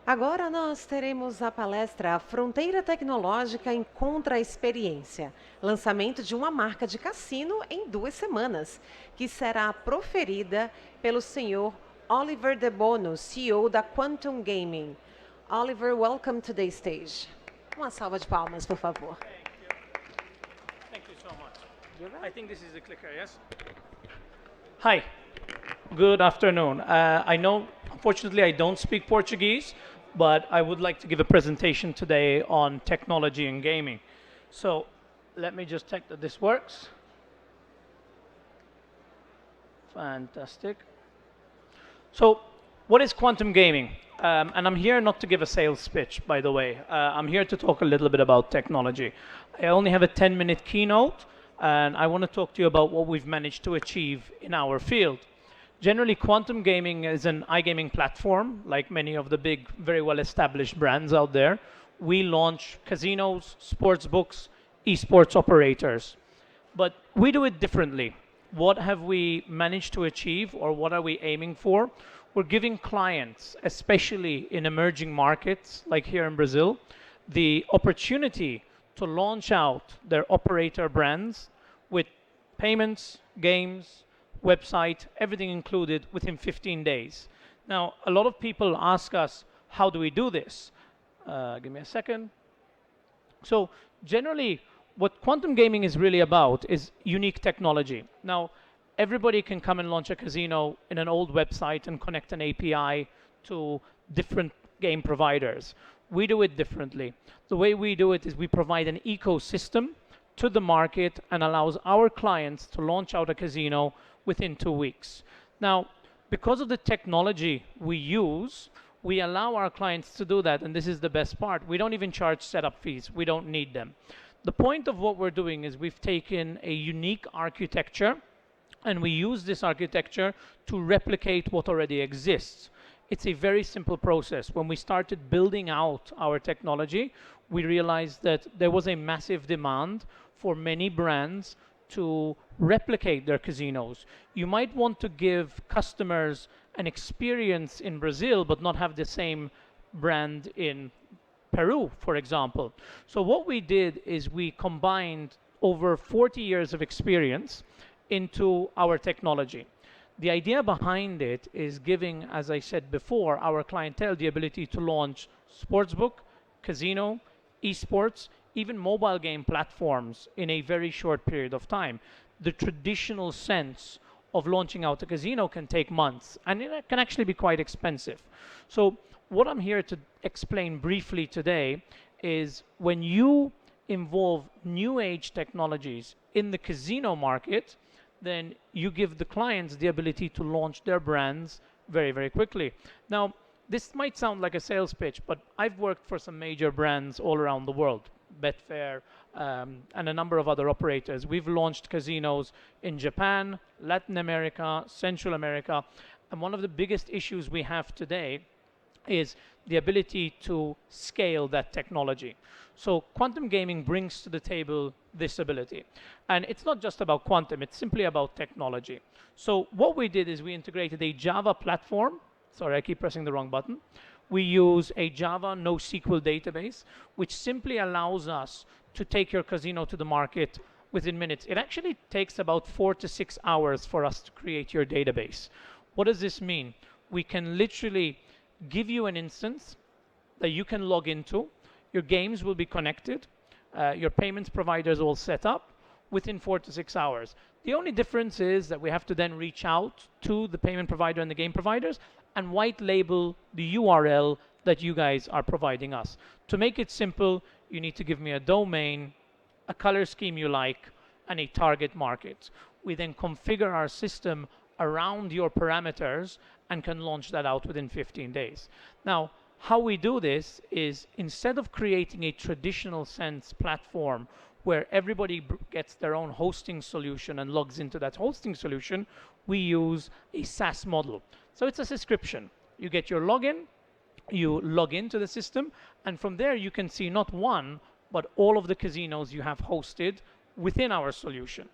Agora nós teremos a palestra Fronteira Tecnológica Encontra Experiência, lançamento de uma marca de cassino em 2 semanas, que será proferida pelo senhor Oliver De Bono, CEO da Quantum Gaming. Oliver, welcome to the stage. Uma salva de palmas, por favor. Thank you so much. I think this is the clicker, yes? Hi, good afternoon. I know, unfortunately, I don't speak Portuguese, but I would like to give a presentation today on technology and gaming. So let me just check that this works. Fantastic. So what is quantum gaming? And I'm here not to give a sales pitch, by the way. I'm here to talk a little bit about technology. I only have a 10-minute keynote, and I want to talk to you about what we've managed to achieve in our field. Generally, quantum gaming is an iGaming platform, like many of the big, very well-established brands out there. We launch casinos, sportsbooks, esports operators. But we do it differently. What have we managed to achieve, or what are we aiming for? We're giving clients, especially in emerging markets, like here in Brazil, the opportunity to launch out their operator brands with payments, games, website, everything included within 15 days. Now, a lot of people ask us, how do we do this? Give me a second. So generally, what quantum gaming is really about is unique technology. Now, everybody can come and launch a casino in an old website and connect an API to different game providers. We do it differently. The way we do it is we provide an ecosystem to the market and allows our clients to launch out a casino within 2 weeks. Now, because of the technology we use, we allow our clients to do that, and this is the best part. We don't even charge setup fees. We don't need them. The point of what we're doing is we've taken a unique architecture, and we use this architecture to replicate what already exists. It's a very simple process. When we started building out our technology, we realized that there was a massive demand for many brands to replicate their casinos. You might want to give customers an experience in Brazil, but not have the same brand in Peru, for example. So what we did is we combined over 40 years of experience into our technology. The idea behind it is giving, as I said before, our clientele the ability to launch sportsbook, casino, esports, even mobile game platforms in a very short period of time. The traditional sense of launching out a casino can take months, and it can actually be quite expensive. So what I'm here to explain briefly today is when you involve new age technologies in the casino market, then you give the clients the ability to launch their brands very, very quickly. Now, this might sound like a sales pitch, but I've worked for some major brands all around the world, Betfair, and a number of other operators. We've launched casinos in Japan, Latin America, Central America, and one of the biggest issues we have today is the ability to scale that technology. So quantum gaming brings to the table this ability. And it's not just about quantum, it's simply about technology. So what we did is we integrated a Java platform. Sorry, I keep pressing the wrong button. We use a Java NoSQL database, which simply allows us to take your casino to the market within minutes. It actually takes about 4 to 6 hours for us to create your database. What does this mean? We can literally give you an instance that you can log into. Your games will be connected. Your payments providers all set up within 4 to 6 hours. The only difference is that we have to then reach out to the payment provider and the game providers and white label the URL that you guys are providing us. To make it simple, you need to give me a domain, a color scheme you like, and a target market. We then configure our system around your parameters and can launch that out within 15 days. Now, how we do this is instead of creating a traditional sense platform where everybody gets their own hosting solution and logs into that hosting solution, we use a SaaS model. So it's a subscription. You get your login, you log into the system, and from there you can see not one, but all of the casinos you have hosted within our solution.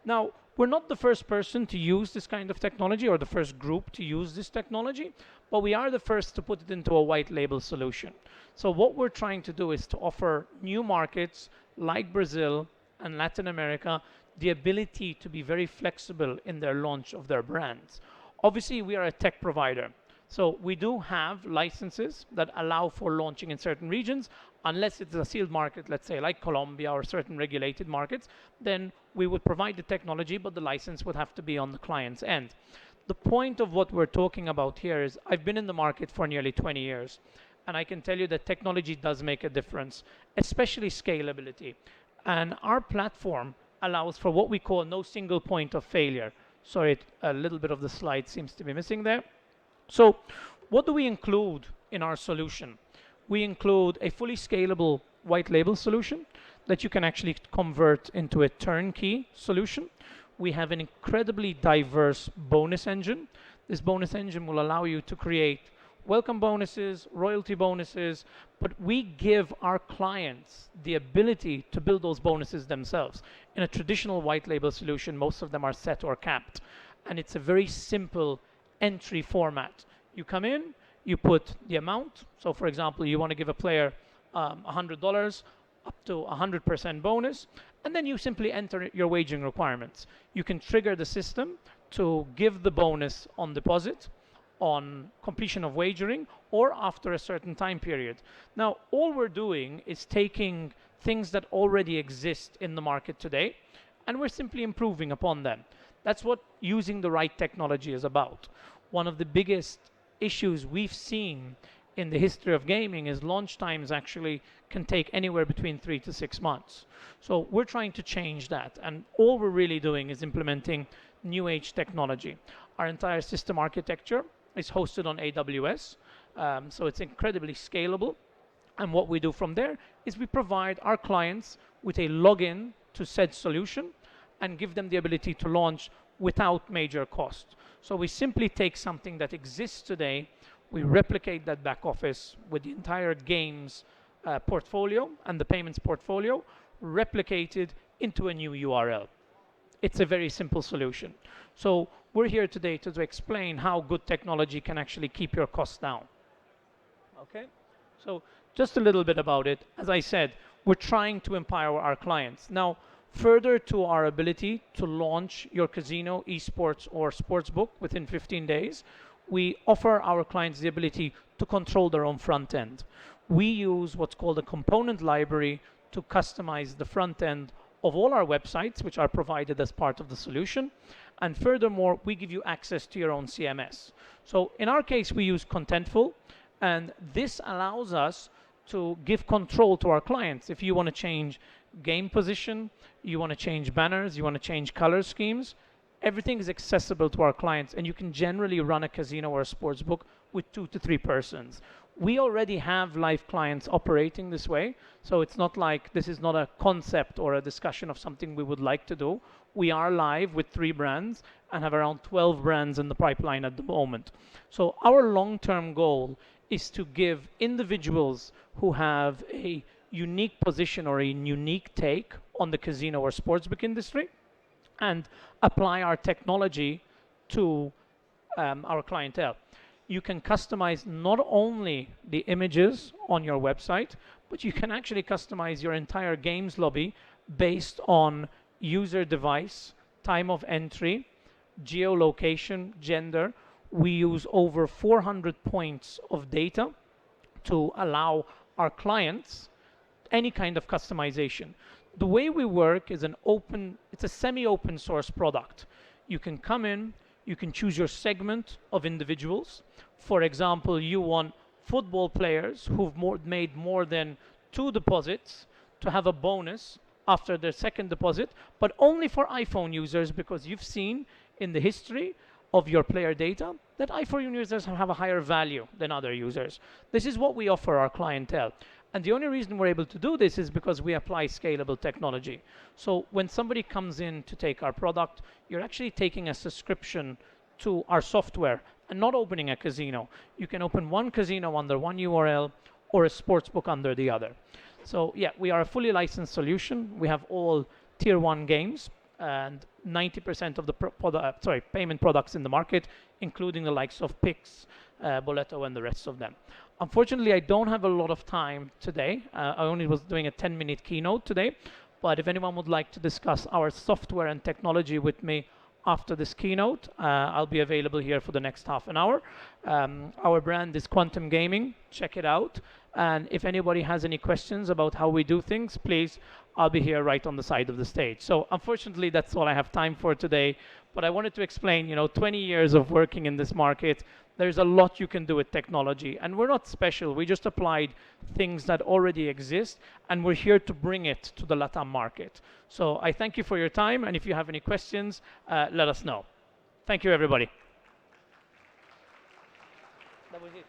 Now, We're not the first person to use this kind of technology or the first group to use this technology, but we are the first to put it into a white label solution. So what we're trying to do is to offer new markets like Brazil and Latin America the ability to be very flexible in their launch of their brands. Obviously, we are a tech provider. So we do have licenses that allow for launching in certain regions, unless it's a sealed market, let's say like Colombia or certain regulated markets, then we would provide the technology, but the license would have to be on the client's end. The point of what we're talking about here is I've been in the market for nearly 20 years, and I can tell you that technology does make a difference, especially scalability. And our platform allows for what we call no single point of failure. Sorry, a little bit of the slide seems to be missing there. So what do we include in our solution? We include a fully scalable white label solution that you can actually convert into a turnkey solution. We have an incredibly diverse bonus engine. This bonus engine will allow you to create welcome bonuses, royalty bonuses, but we give our clients the ability to build those bonuses themselves. In a traditional white label solution, most of them are set or capped, and it's a very simple entry format. You come in, you put the amount. So for example, you want to give a player $100 up to 100% bonus, and then you simply enter your wagering requirements. You can trigger the system to give the bonus on deposit, on completion of wagering, or after a certain time period. Now, all we're doing is taking things that already exist in the market today, and we're simply improving upon them. That's what using the right technology is about. One of the biggest issues we've seen in the history of gaming is launch times actually can take anywhere between 3 to 6 months. So we're trying to change that, and all we're really doing is implementing new age technology. Our entire system architecture is hosted on AWS, so it's incredibly scalable. And what we do from there is we provide our clients with a login to said solution and give them the ability to launch without major cost. So we simply take something that exists today, we replicate that back office with the entire games portfolio and the payments portfolio, replicated into a new URL. It's a very simple solution. So we're here today to explain how good technology can actually keep your costs down. Okay, so just a little bit about it. As I said, we're trying to empower our clients. Now, further to our ability to launch your casino, esports, or sportsbook within 15 days, we offer our clients the ability to control their own front end. We use what's called a component library to customize the front end of all our websites, which are provided as part of the solution. And furthermore, we give you access to your own CMS. So in our case, we use Contentful, and this allows us to give control to our clients. If you want to change game position, you want to change banners, you want to change color schemes, everything is accessible to our clients, and you can generally run a casino or a sports book with 2 to 3 persons. We already have live clients operating this way, so it's not like this is not a concept or a discussion of something we would like to do. We are live with 3 brands and have around 12 brands in the pipeline at the moment. So our long-term goal is to give individuals who have a unique position or a unique take on the casino or sportsbook industry and apply our technology to our clientele. You can customize not only the images on your website, but you can actually customize your entire games lobby based on user device, time of entry, geolocation, gender. We use over 400 points of data to allow our clients any kind of customization. The way we work is it's a semi-open source product. You can come in, you can choose your segment of individuals. For example, you want football players who've made more than 2 deposits to have a bonus after their second deposit, but only for iPhone users, because you've seen in the history of your player data that iPhone users have a higher value than other users. This is what we offer our clientele. And the only reason we're able to do this is because we apply scalable technology. So when somebody comes in to take our product, you're actually taking a subscription to our software and not opening a casino. You can open one casino under one URL or a sportsbook under the other. So yeah, we are a fully licensed solution. We have all tier 1 games and 90% of the payment products in the market, including the likes of Pix, Boleto, and the rest of them. Unfortunately, I don't have a lot of time today. I only was doing a 10-minute keynote today, but if anyone would like to discuss our software and technology with me after this keynote, I'll be available here for the next half an hour. Our brand is Quantum Gaming. Check it out. And if anybody has any questions about how we do things, please, I'll be here right on the side of the stage. So unfortunately, that's all I have time for today. But I wanted to explain, 20 years of working in this market, there's a lot you can do with technology. And we're not special. We just applied things that already exist, and we're here to bring it to the LATAM market. So I thank you for your time. And if you have any questions, let us know. Thank you, everybody. That was it.